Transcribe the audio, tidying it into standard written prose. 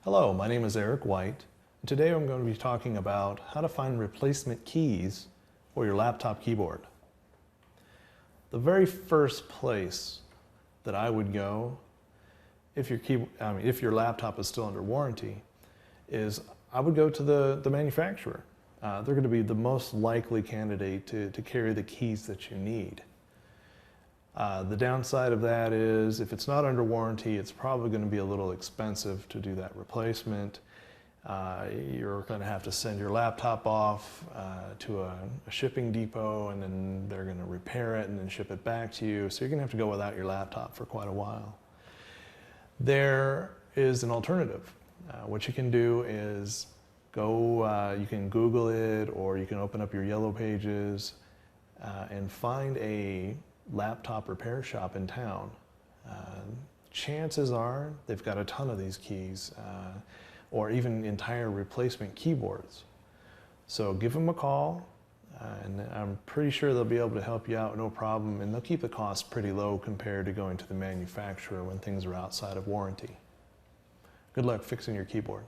Hello, my name is Eric White, and today I'm going to be talking about how to find replacement keys for your laptop keyboard. The very first place that I would go if your laptop is still under warranty is I would go to the manufacturer. They're going to be the most likely candidate to carry the keys that you need. The downside of that is if it's not under warranty, it's probably going to be a little expensive to do that replacement. You're going to have to send your laptop off to a shipping depot, and then they're going to repair it and then ship it back to you. So you're going to have to go without your laptop for quite a while. There is an alternative. What you can do is you can Google it, or you can open up your Yellow Pages and find a laptop repair shop in town. Chances are they've got a ton of these keys or even entire replacement keyboards. So give them a call and I'm pretty sure they'll be able to help you out, no problem, and they'll keep the cost pretty low compared to going to the manufacturer when things are outside of warranty. Good luck fixing your keyboard.